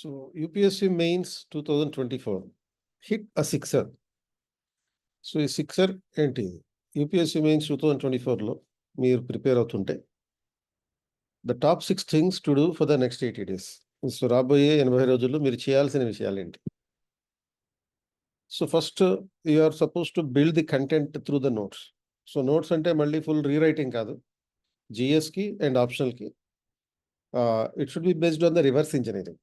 So UPSC mains 2024 hit a sixer. So ఈ sixer ఏంటి? UPSC mains 2024లో మీరు ప్రిపేర్ అవుతుంటే the top 6 things to do for the next 80 days. So రాబోయే 80 రోజుల్లో మీరు చేయాల్సిన విషయాలు ఏంటి? So first you are supposed to build the content through the notes. So notes అంటే మళ్ళీ ఫుల్ రీరైటింగ్ కాదు, జిఎస్కి అండ్ ఆప్షనల్కి. It should be based on the reverse engineering.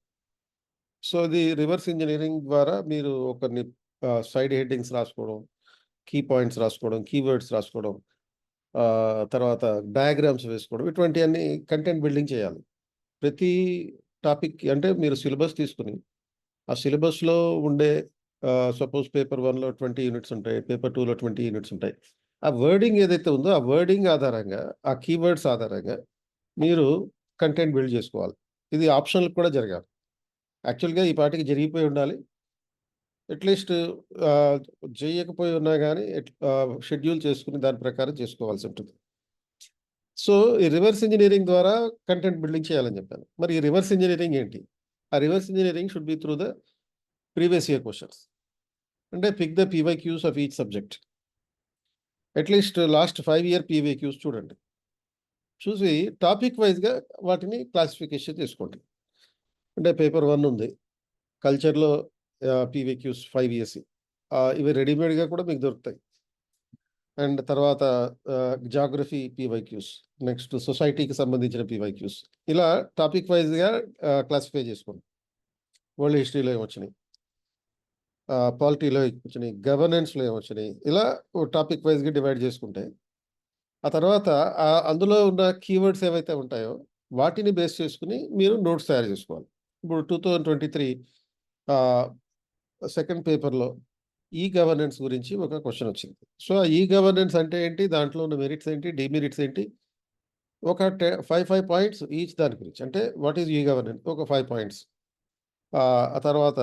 So ఇది రివర్స్ ఇంజనీరింగ్ ద్వారా మీరు కొన్ని సైడ్ హెడ్డింగ్స్ రాసుకోవడం, కీ పాయింట్స్ రాసుకోవడం, కీవర్డ్స్ రాసుకోవడం, తర్వాత డయాగ్రామ్స్ వేసుకోవడం, ఇటువంటివన్నీ కంటెంట్ బిల్డింగ్ చేయాలి. ప్రతి టాపిక్ అంటే మీరు సిలబస్ తీసుకుని ఆ సిలబస్లో ఉండే సపోజ్ పేపర్ 1లో 20 యూనిట్స్ ఉంటాయి, పేపర్ 2లో 20 యూనిట్స్ ఉంటాయి. ఆ వర్డింగ్ ఏదైతే ఉందో ఆ వర్డింగ్ ఆధారంగా, ఆ కీవర్డ్స్ ఆధారంగా మీరు కంటెంట్ బిల్డ్ చేసుకోవాలి. ఇది ఆప్షనల్ కూడా జరగాలి. యాక్చువల్గా ఈ పాటికి జరిగిపోయి ఉండాలి. అట్లీస్ట్ చేయకపోయి ఉన్నా కానీ షెడ్యూల్ చేసుకుని దాని ప్రకారం చేసుకోవాల్సి ఉంటుంది. సో ఈ రివర్స్ ఇంజనీరింగ్ ద్వారా కంటెంట్ బిల్డింగ్ చేయాలని చెప్పాను. మరి ఈ రివర్స్ ఇంజనీరింగ్ ఏంటి? ఆ reverse engineering should be through the previous year questions. అంటే pick the PYQs of each subject. At least last 5 year PYQs చూడండి. చూసి టాపిక్ వైజ్గా వాటిని క్లాసిఫికేషన్ చేసుకోండి. అంటే పేపర్ 1 ఉంది, కల్చర్లో పీవైక్యూస్ 5 years. ఇవి రెడీమేడ్గా కూడా మీకు దొరుకుతాయి. అండ్ తర్వాత జాగ్రఫీ పీవైక్యూస్, నెక్స్ట్ సొసైటీకి సంబంధించిన పీవైక్యూస్. ఇలా టాపిక్ వైజ్గా క్లాసిఫై చేసుకోండి. వరల్డ్ హిస్టరీలో ఏమొచ్చినాయి, పాలిటీలో వచ్చినాయి, గవర్నెన్స్లో ఏమొచ్చినాయి, ఇలా టాపిక్ వైజ్గా డివైడ్ చేసుకుంటే ఆ తర్వాత అందులో ఉన్న కీవర్డ్స్ ఏవైతే ఉంటాయో వాటిని బేస్ చేసుకుని మీరు నోట్స్ తయారు చేసుకోవాలి. ఇప్పుడు 2023 సెకండ్ పేపర్లో ఈ గవర్నెన్స్ గురించి ఒక క్వశ్చన్ వచ్చింది. సో ఈ గవర్నెన్స్ అంటే ఏంటి, దాంట్లో ఉన్న మెరిట్స్ ఏంటి, డిమెరిట్స్ ఏంటి, ఒక 5 పాయింట్స్ ఈచ్ దాని గురించి. అంటే వాట్ ఈజ్ ఈ గవర్నెన్స్, ఒక 5 పాయింట్స్. ఆ తర్వాత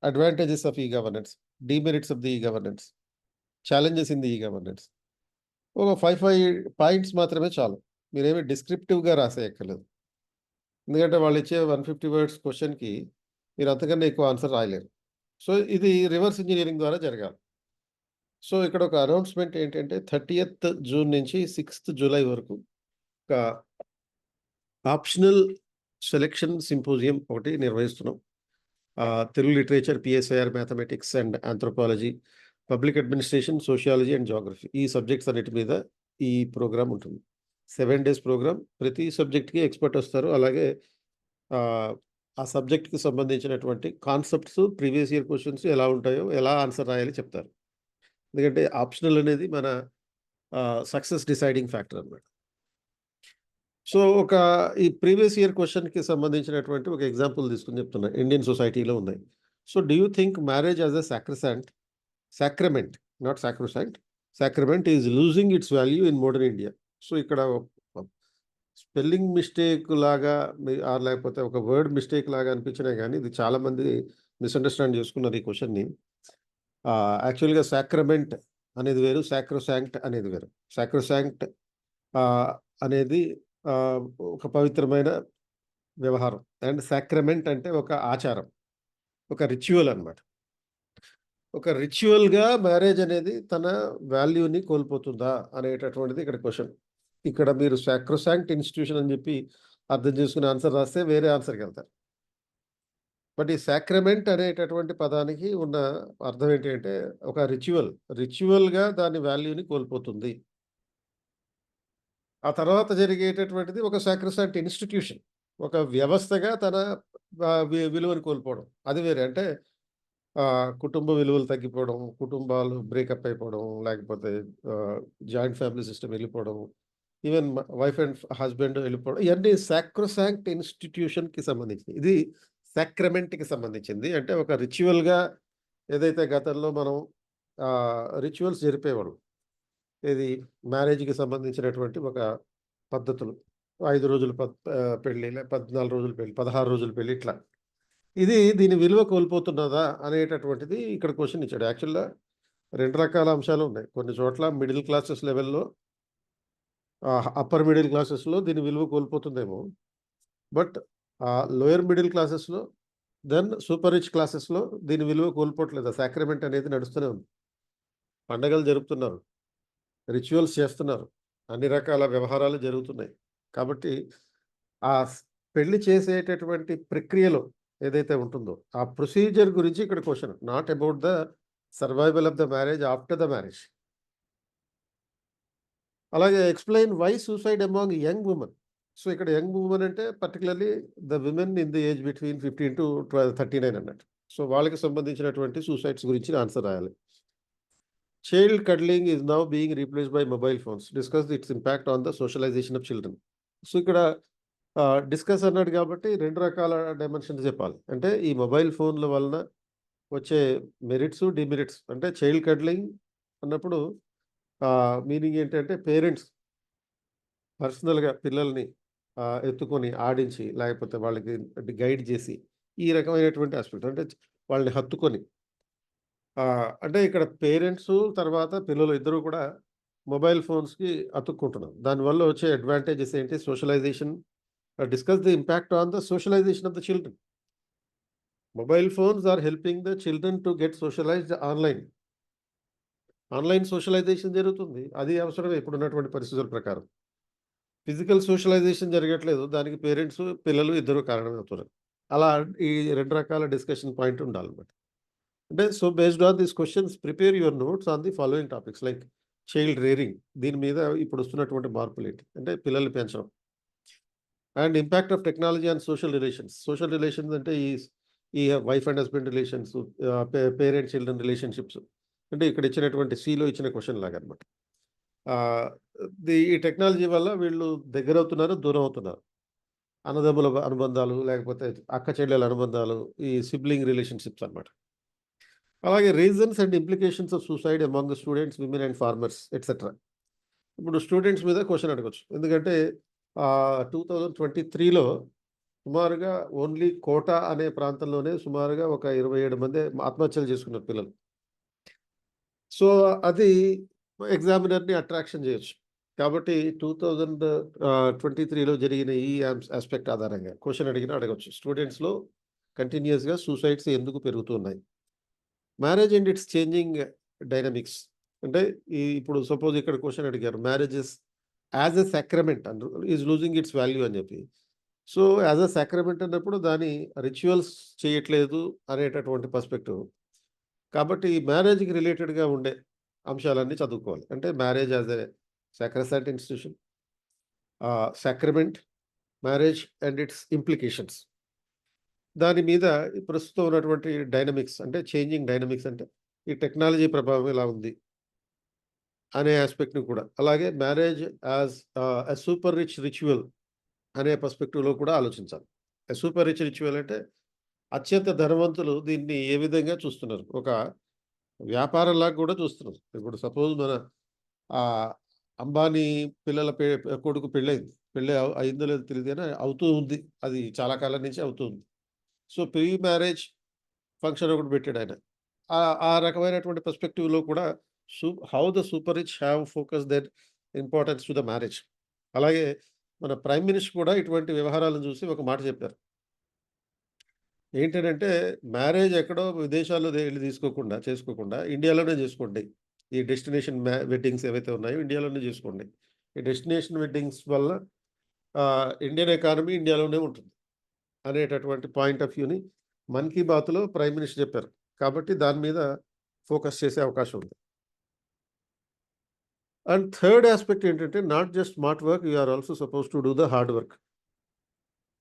advantages of e governance, demerits of the e governance, challenges in the e governance. ఒక 5 పాయింట్స్ మాత్రమే చాలు. మీరేమి డిస్క్రిప్టివ్గా రాసేయక్కర్లేదు. ఎందుకంటే వాళ్ళు ఇచ్చే 150 words క్వశ్చన్కి మీరు అంతకన్నా ఎక్కువ ఆన్సర్ రాయలేరు. సో ఇది రివర్స్ ఇంజనీరింగ్ ద్వారా జరగాలి. సో ఇక్కడ ఒక అనౌన్స్మెంట్ ఏంటంటే 30th June నుంచి 6th July వరకు ఒక ఆప్షనల్ సెలెక్షన్ సింపోజియం ఒకటి నిర్వహిస్తున్నాం. Telugu literature, PSIR, mathematics and anthropology, public administration, sociology and geography, ఈ సబ్జెక్ట్స్ అన్నిటి మీద ఈ ప్రోగ్రామ్ ఉంటుంది. 7 days ప్రోగ్రామ్. ప్రతి సబ్జెక్ట్కి ఎక్స్పర్ట్ వస్తారు. అలాగే ఆ సబ్జెక్ట్కి సంబంధించినటువంటి కాన్సెప్ట్స్, ప్రీవియస్ ఇయర్ క్వశ్చన్స్ ఎలా ఉంటాయో, ఎలా ఆన్సర్ రాయాలి చెప్తారు. ఎందుకంటే ఆప్షనల్ అనేది మన సక్సెస్ డిసైడింగ్ ఫ్యాక్టర్ అన్నమాట. సో ఈ ప్రీవియస్ ఇయర్ క్వశ్చన్కి సంబంధించినటువంటి ఒక ఎగ్జాంపుల్ తీసుకుని చెప్తున్నా. ఇండియన్ సొసైటీలో ఉన్నాయి. So do you think marriage as a sacrament, not sacrosanct, sacrament is losing its value in modern India? So ఇక్కడ స్పెల్లింగ్ మిస్టేక్ లాగా లేకపోతే ఒక వర్డ్ మిస్టేక్ లాగా అనిపించినా కానీ ఇది చాలామంది మిస్అండర్స్టాండ్ చేసుకున్నారు ఈ క్వశ్చన్ని. యాక్చువల్గా సాక్రమెంట్ అనేది వేరు, సాక్రోసాంక్ట్ అనేది వేరు. సాక్రోసాంక్ట్ అనేది ఒక పవిత్రమైన వ్యవహారం, అండ్ సాక్రమెంట్ అంటే ఒక ఆచారం, ఒక రిచువల్ అన్నమాట. ఒక రిచువల్గా మ్యారేజ్ అనేది తన వాల్యూని కోల్పోతుందా అనేటటువంటిది ఇక్కడ క్వశ్చన్. ఇక్కడ మీరు సాక్రోసాంక్ట్ ఇన్స్టిట్యూషన్ అని చెప్పి అర్థం చేసుకుని ఆన్సర్ రాస్తే వేరే ఆన్సర్కి వెళ్తారు. బట్ ఈ సాక్రమెంట్ అనేటటువంటి పదానికి ఉన్న అర్థం ఏంటి అంటే ఒక రిచువల్గా దాని వాల్యూని కోల్పోతుంది. ఆ తర్వాత జరిగేటటువంటిది ఒక సాక్రోసాంక్ట్ ఇన్స్టిట్యూషన్, ఒక వ్యవస్థగా తన విలువని కోల్పోవడం, అది వేరే. అంటే కుటుంబ విలువలు తగ్గిపోవడం, కుటుంబాలు బ్రేకప్ అయిపోవడం, లేకపోతే జాయింట్ ఫ్యామిలీ సిస్టమ్ వెళ్ళిపోవడం, ఈవెన్ వైఫ్ అండ్ హస్బెండ్ వెళ్ళిపోవడం, ఇవన్నీ సాక్రోసాంక్ట్ ఇన్స్టిట్యూషన్కి సంబంధించింది. ఇది సాక్రమెంట్కి సంబంధించింది. అంటే ఒక రిచువల్గా ఏదైతే గతంలో మనం రిచువల్స్ జరిపేవాడు, ఇది మ్యారేజ్కి సంబంధించినటువంటి ఒక పద్ధతులు, 5 రోజులు పెళ్ళి, 14 రోజులు పెళ్ళి, 16 రోజులు పెళ్ళి, ఇట్లా దీని విలువ కోల్పోతున్నదా అనేటటువంటిది ఇక్కడ క్వశ్చన్ ఇచ్చాడు. యాక్చువల్గా 2 రకాల అంశాలు ఉన్నాయి. కొన్ని చోట్ల మిడిల్ క్లాసెస్ లెవెల్లో, అప్పర్ మిడిల్ క్లాసెస్లో దీని విలువ కోల్పోతుందేమో, బట్ లోయర్ మిడిల్ క్లాసెస్లో దెన్ సూపర్ రిచ్ క్లాసెస్‌లో దీని విలువ కోల్పోవట్లేదు. సాక్రిమెంట్ అనేది నడుస్తూనే ఉంది. పండగలు జరుపుతున్నారు. రిచువల్స్ చేస్తున్నారు. అన్ని రకాల వ్యవహారాలు జరుగుతున్నాయి. కాబట్టి ఆ పెళ్లి చేసేటటువంటి ప్రక్రియలో ఏదైతే ఉంటుందో, ఆ ప్రొసీజర్ గురించి ఇక్కడ question. Not about the survival of the marriage after the marriage. అలాగే explain why suicide among young women. So, ఇక్కడ యంగ్ వుమెన్ అంటే particularly the women in the age between 15-39 అన్నట్టు. సో, వాళ్ళకి సంబంధించినటువంటి సూసైడ్స్ గురించి ఆన్సర్ రాయాలి. Child cuddling is now being replaced by mobile phones. Discuss its impact on the socialisation of children. So, ఇక్కడ discuss అన్నాడు కాబట్టి 2 రకాల డైమెన్షన్స్ చెప్పాలి. అంటే ఈ మొబైల్ ఫోన్‌ల వలన వచ్చే మెరిట్స్, డిమెరిట్స్. అంటే చైల్డ్ కడ్లింగ్ అన్నప్పుడు మీనింగ్ ఏంటంటే పేరెంట్స్ పర్సనల్‌గా పిల్లల్ని ఎత్తుకొని ఆడించి, లేకపోతే వాళ్ళకి గైడ్ చేసి, ఈ రకమైనటువంటి ఆస్పెక్ట్. అంటే వాళ్ళని హత్తుకొని అంటే ఇక్కడ పేరెంట్సు, తర్వాత పిల్లలు ఇద్దరూ కూడా మొబైల్ ఫోన్స్‌కి అతుక్కుంటున్నారు. దానివల్ల వచ్చే అడ్వాంటేజెస్ ఏంటి? Socialization. Discuss the impact on the socialisation of the children. Mobile phones are helping the children to get socialized online. Online socialization జరుగుతుంది. అది అవసరమే ఇప్పుడున్నటువంటి పరిస్థితుల ప్రకారం. ఫిజికల్ సోషలైజేషన్ జరగట్లేదు. దానికి పేరెంట్స్, పిల్లలు ఇద్దరు కారణమవుతున్నారు. అలా ఈ 2 రకాల డిస్కషన్ పాయింట్ ఉండాలన్నమాట. అంటే so based on these questions prepare your notes on the following topics like child rearing. దీని మీద ఇప్పుడు వస్తున్నటువంటి మార్పులేంటి? అంటే పిల్లల్ని పెంచడం. And impact of technology on social relations. Social relations అంటే ఈ wife and husband relations, parent children relationships. అంటే ఇక్కడ ఇచ్చినటువంటి సిలో ఇచ్చిన క్వెషన్ లాగనమాట. ఆహ్, ఈ టెక్నాలజీ వల్ల వీళ్ళు దగ్గరవుతున్నారు, దూరం అవుతున్నారు. అన్నదమ్ముల అనుబంధాలు, లేకపోతే అక్క చెల్లెల అనుబంధాలు, ఈ సిబ్లింగ్ రిలేషన్‌షిప్స్ అన్నమాట. అలాగే reasons and implications of suicide among the students, women and farmers etcetera. ఇప్పుడు స్టూడెంట్స్ మీద క్వెషన్ అడగొచ్చు. ఎందుకంటే 2023లో సుమారుగా ఓన్లీ కోటా అనే ప్రాంతంలోనే సుమారుగా ఒక 27 మంది ఆత్మహత్యలు చేసుకున్నారు పిల్లలు. సో, అది ఎగ్జామినర్‌ని అట్రాక్షన్ చేయొచ్చు. కాబట్టి 2023లో జరిగిన ఈ యాస్పెక్ట్ ఆధారంగా క్వెషన్ అడిగినా అడగొచ్చు. స్టూడెంట్స్‌లో కంటిన్యూయస్‌గా సూసైడ్స్ ఎందుకు పెరుగుతున్నాయి? Marriage and its changing dynamics. అంటే ఇప్పుడు సపోజ్ ఇక్కడ క్వెషన్ అడిగారు. Marriages as a sacrament is losing its value అని చెప్పి. సో, యాస్ ఎ సాక్రమెంట్ అన్నప్పుడు దాని రిచువల్స్ చేయట్లేదు అనేటటువంటి పర్స్పెక్టివ్. కాబట్టి మ్యారేజ్‌కి రిలేటెడ్‌గా ఉండే అంశాలన్నీ చదువుకోవాలి. అంటే marriage as a sacrosanct institution, sacrament, marriage and its implications. దాని మీద ఈ ప్రస్తుతం ఉన్నటువంటి డైనమిక్స్ అంటే చేంజింగ్ డైనమిక్స్ అంటే ఈ టెక్నాలజీ ప్రభావం ఎలా ఉంది అనే యాస్పెక్ట్‌ని కూడా. అలాగే marriage as a super rich ritual అనే పర్స్పెక్టివ్‌లో కూడా ఆలోచించాలి. ఎ సూపర్ రిచ్ రిచువల్ అంటే అత్యంత ధనవంతులు దీన్ని ఏ విధంగా చూస్తున్నారు? ఒక వ్యాపారంలాగా కూడా చూస్తున్నారు. ఇప్పుడు సపోజ్ మన ఆహ్, అంబానీ పిల్లల కొడుకు పెళ్ళయింది. పెళ్లి అయిందో లేదో తెలీదు గానీ అవుతూ ఉంది. అది చాలా కాలం నుంచి అవుతూ ఉంది. సో, ప్రీ మ్యారేజ్ ఫంక్షన్ ఒకటి పెట్టాడాయన. ఆ రకమైనటువంటి పర్స్పెక్టివ్‌లో కూడా how the super rich have focus their importance to the marriage. అలాగే మన ప్రైమ్ మినిస్టర్ కూడా ఇటువంటి వ్యవహారాలను చూసి ఒక మాట చెప్పారు. ఏంటనంటే మ్యారేజ్ ఎక్కడో విదేశాల్లో ఎళ్లి చేసుకోకుండా ఇండియాలోనే చేసుకోండి. ఈ డెస్టినేషన్ వెడ్డింగ్స్ ఏవైతే ఉన్నాయో ఇండియాలోనే చేసుకోండి. ఈ డెస్టినేషన్ వెడ్డింగ్స్ వల్ల ఇండియన్ ఎకానమీ ఇండియాలోనే ఉంటుంది అనేటటువంటి పాయింట్ ఆఫ్ వ్యూని 'మన్ కీ బాత్'లో ప్రైమ్ మినిస్టర్ చెప్పారు. కాబట్టి దాని మీద ఫోకస్ చేసే అవకాశం ఉంది. అండ్ థర్డ్ యాస్పెక్ట్ ఏంటంటే not just smart work, you are also supposed to do the hard work.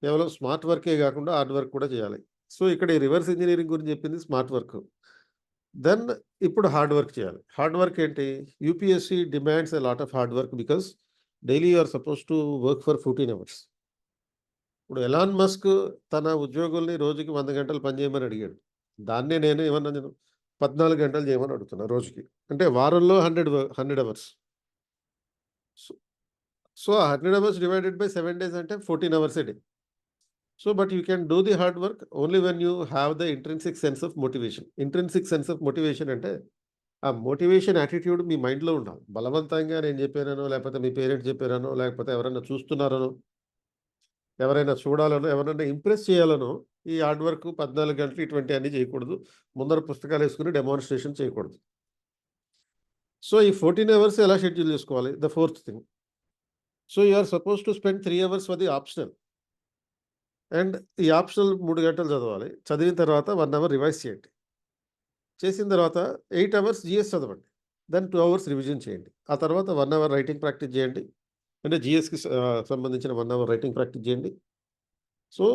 కేవలం స్మార్ట్ వర్కే గాకుండా హార్డ్ వర్క్ కూడా చేయాలి. సో, ఇక్కడ ఈ రివర్స్ ఇంజినీరింగ్ గురించి చెప్పింది స్మార్ట్ వర్క్. దెన్ ఇప్పుడు హార్డ్ వర్క్ చేయాలి. హార్డ్ వర్క్ ఏంటి? UPSC demands a lot of hard work because daily you are supposed to work for 14 hours. ఇప్పుడు ఎలాన్ మస్క్ తన ఉద్యోగుల్ని రోజుకి 100 గంటలు పని చేయమని అడిగాడు. దాన్నే నేను ఏమన్నా నేను 14 గంటలు చేయమని అడుగుతున్నా రోజుకి. అంటే వారంలో 100 hours. So, so, 100 hours divided by 7 days అంటే 14 hours a day. So, but you can do the hard work only when you have the intrinsic sense of motivation. Intrinsic sense of motivation అంటే ఆ motivation attitude మీ మైండ్‌లో ఉండాలి. బలవంతంగా నేను చెప్పాననో, లేకపోతే మీ parents చెప్పారనో, లేకపోతే ఎవరన్నా చూస్తున్నారనో ఎవరైనా చూడాలనో, ఎవరైనా ఇంప్రెస్ చేయాలనో ఈ హార్డ్ వర్క్ 14 గంటలు ఇటువంటివన్నీ చేయకూడదు. ముందర పుస్తకాలేసుకొని డెమాన్‌స్ట్రేషన్ చేయకూడదు. సో, ఈ 14 అవర్స్ ఎలా షెడ్యూల్ చేసుకోవాలి? The fourth thing. So, you are supposed to spend 3 hours for the optional. And ఈ ఆప్షనల్ 3 గంటలు చదవాలి. చదివిన తర్వాత 1 అవర్ రివైజ్ చేయండి. చేసిన తర్వాత 8 అవర్స్ జీఎస్ చదవండి. దెన్ 2 అవర్స్ రివిజన్ చేయండి. ఆ తర్వాత 1 అవర్ రైటింగ్ ప్రాక్టీస్ చేయండి. అంటే జీఎస్‌కి సంబంధించిన 1 అవర్ రైటింగ్ ప్రాక్టీస్ చేయండి. సో,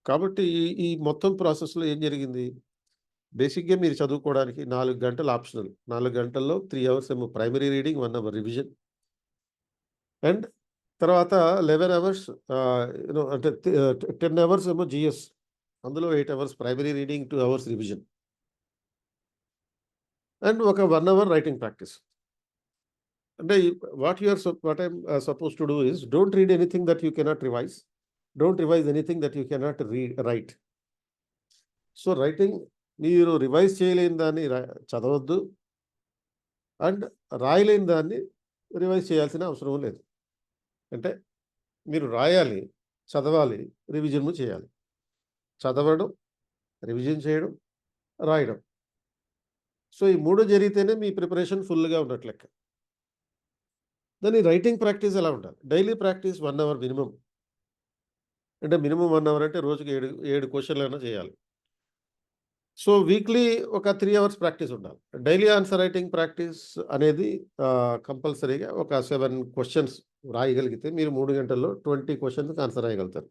కాబట్టి ఈ మొత్తం ప్రాసెస్‌లో ఏం జరిగింది? బేసిక్‌గా మీరు చదువుకోవడానికి 4 గంటలు ఆప్షనల్. 4 గంటల్లో 3 అవర్స్ ఏమో primary reading, 1 hour revision. And తర్వాత 11 అవర్స్ అంటే 10 అవర్స్ ఏమో జీఎస్. అందులో 8 hours primary reading, 2 hours revision. And ఒక 1 అవర్ రైటింగ్ ప్రాక్టీస్. అంటే what I'm supposed to do is don't read anything that you cannot revise. Don't revise anything that you cannot write. So, writing మీరు revise చేయలేని దాన్ని చదవద్దు. And రాయలేని దాన్ని revise చేయాల్సిన అవసరం లేదు. అంటే మీరు రాయాలి, చదవాలి, రివిజన్ చేయాలి. చదవడం, రివిజన్ చేయడం, రాయడం. సో, ఈ 3 జరిగితేనే మీ ప్రిపరేషన్ ఫుల్‌గా ఉన్నట్టు లెక్క. దాని రైటింగ్ ప్రాక్టీస్ ఎలా ఉండాలి? Daily practice 1 hour minimum. అంటే మినిమమ్ 1 అవర్ అంటే రోజుకి 7 క్వెషన్‌లైనా చేయాలి. సో, వీక్లీ ఒక 3 అవర్స్ ప్రాక్టీస్ ఉండాలి. డైలీ ఆన్సర్ రైటింగ్ ప్రాక్టీస్ అనేది కంపల్సరీగా ఒక 7 క్వెషన్స్ రాయగలిగితే మీరు 3 గంటల్లో 20 క్వెషన్స్‌కి ఆన్సర్ రాయగలుగుతారు.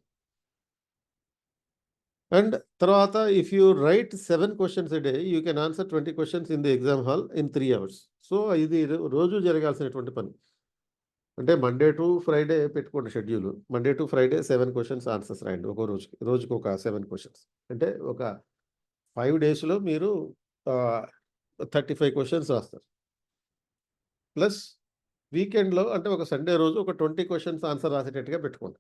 అండ్ తర్వాత if you right 7 questions a day, you can answer 20 questions in the exam hall in 3 hours. So, ఇది రోజు జరగాల్సినటువంటి పని. అంటే మండే టు ఫ్రైడే పెట్టుకోండి schedule. Monday to Friday 7 questions answers రాయండి ఒక్కో రోజుకి. రోజుకొక 7 క్వెషన్స్. అంటే ఒక 5 డేస్‌లో మీరు ఆహ్, 35 క్వెషన్స్ రాస్తారు. ప్లస్ వీకెండ్‌లో అంటే ఒక సండే రోజు ఒక 20 క్వెషన్స్ ఆన్సర్ రాసేటట్టుగా పెట్టుకోండి.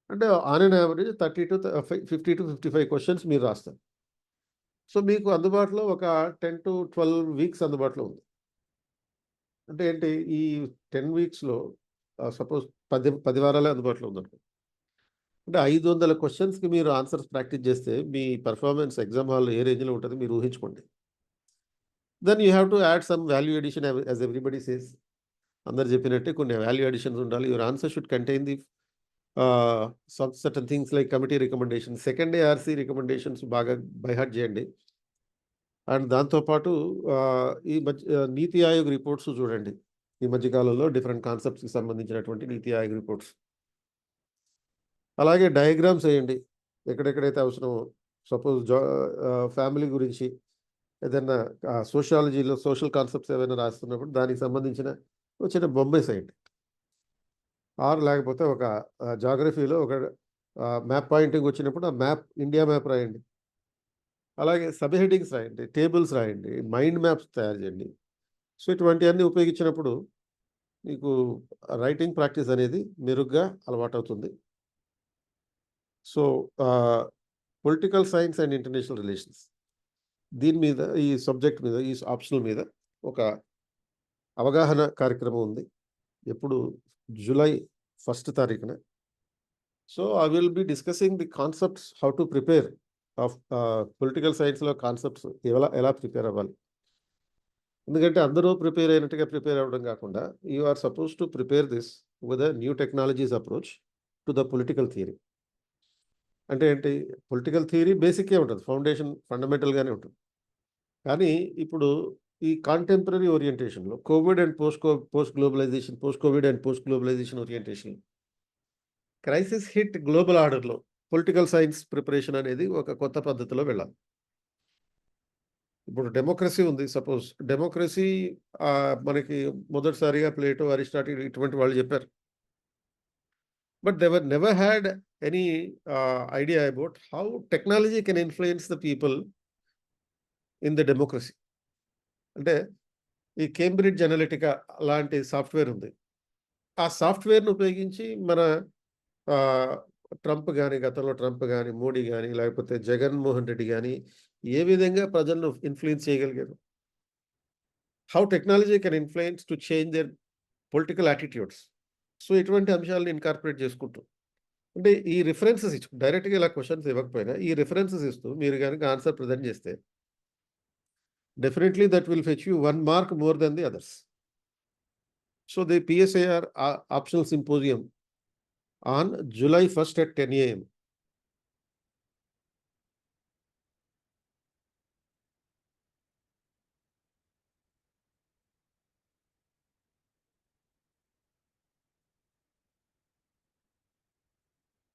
అంటే ఆన్ ఎన్ యావరేజ్ 50-55 క్వెషన్స్ మీరు రాస్తారు. సో, మీకు అందుబాటులో ఒక 10-12 వీక్స్ అందుబాటులో ఉంది. అంటే ఏంటి ఈ 10 వీక్స్‌లో సపోజ్ 10 వారాలే అందుబాటులో ఉందనుకోండి. అంటే 500 క్వెషన్స్‌కి మీరు ఆన్సర్స్ ప్రాక్టీస్ చేస్తే మీ పెర్ఫార్మన్స్ ఎగ్జామ్ హాల్‌లో ఏ రేంజ్‌లో ఉంటదో మీరు ఊహించుకోండి. Then you have to add some value addition as everybody says. అందరూ చెప్పినట్టే కొన్ని వాల్యూ అడిషన్స్ ఉండాలి. Your answer should contain the some certain things like committee recommendations. Second ARC recommendations బాగా బై హార్ట్ చేయండి. అండ్ దాంతో పాటు ఈ నీతి ఆయోగ్ రిపోర్ట్స్ చూడండి. ఈ మధ్య కాలంలో డిఫరెంట్ కాన్సెప్ట్స్‌కి సంబంధించినటువంటి నీతి ఆయోగ్ రిపోర్ట్స్. అలాగే డయాగ్రామ్స్ ఎయండి. ఎక్కడెక్కడైతే అవసరమో. సపోజ్ ఫ్యామిలీ గురించి ఏదన్నా సోషియాలజీలో సోషల్ కాన్సెప్ట్స్ ఏవైనా రాస్తున్నప్పుడు దానికి సంబంధించిన ఒక చిన్న బొమ్మేసేయండి. ఆర్ లేకపోతే ఒక జాగ్రఫీలో ఒక మ్యాప్ పాయింటింగ్ వచ్చినప్పుడు ఆ మ్యాప్ ఇండియా మ్యాప్ రాయండి. అలాగే సబ్ హెడ్డింగ్స్ రాయండి. టేబుల్స్ రాయండి. మైండ్ మ్యాప్స్ తయారు చేయండి. సో, ఇటువంటివన్నీ ఉపయోగించినప్పుడు మీకు రైటింగ్ ప్రాక్టీస్ అనేది మెరుగ్గా అలవాటవుతుంది. So, political science and international relations దీని మీద ఈ సబ్జెక్ట్ మీద ఈ ఆప్షనల్ మీద ఒక అవగాహన కార్యక్రమం ఉంది. ఎప్పుడు జూలై 1 తారీఖున. So, I will be discussing the concepts how to prepare of political సైన్స్‌లో కాన్సెప్ట్స్ ఎలా ప్రిపేర్ అవ్వాలి. ఎందుకంటే అందరూ ప్రిపేర్ అయినట్టుగా ప్రిపేర్ అవ్వడం కాకుండా you are supposed to prepare this with a new technologies approach to the political theory. అంటే ఏంటి? పొలిటికల్ థియరీ బేసిక్కే ఉంటది. ఫౌండేషన్ ఫండమెంటల్‌గానే ఉంటుంది. కానీ ఇప్పుడు ఈ కాంటెంపరరీ ఓరియంటేషన్‌లో Covid and post Covid and post globalisation orientation crisis hit global ఆర్డర్‌లో పొలిటికల్ సైన్స్ ప్రిపరేషన్ అనేది ఒక కొత్త పద్ధతిలో వెళ్ళాలి. ఇప్పుడు డెమోక్రసీ ఉంది. సపోజ్ డెమోక్రసీ మనకి మొదటిసారిగా ప్లేటో, అరిస్టాటిల్ ఇటువంటి వాళ్ళు చెప్పారు. But they never had any idea about how technology can influence the people in the democracy. అంటే ఈ కేంబ్రిడ్జ్ అనలిటికా లాంటి సాఫ్ట్‌వేర్ ఉంది. ఆ సాఫ్ట్‌వేర్‌ని ఉపయోగించి మన ఆహ్, గతంలో ట్రంప్ గాని, మోడీ గాని, లేకపోతే జగన్‌మోహన్ రెడ్డి గాని ఏ విధంగా ప్రజలను ఇన్‌ఫ్లూయెన్స్ చేయగలిగారు? How technology can influence to change their political attitudes. So, ఇటువంటి అంశాలను ఇన్కార్పొరేట్ చేసుకుంటూ అంటే ఈ రిఫరెన్సెస్ డైరెక్ట్‌గా ఇలా క్వెషన్స్ ఇవ్వకపోయినా, ఈ రిఫరెన్సెస్ ఇస్తూ మీరు గనుక ఆన్సర్ ప్రెజెంట్ చేస్తే definitely that will fetch you 1 mark more than the others. So, the PSIR optional symposium on July 1st at 10 AM.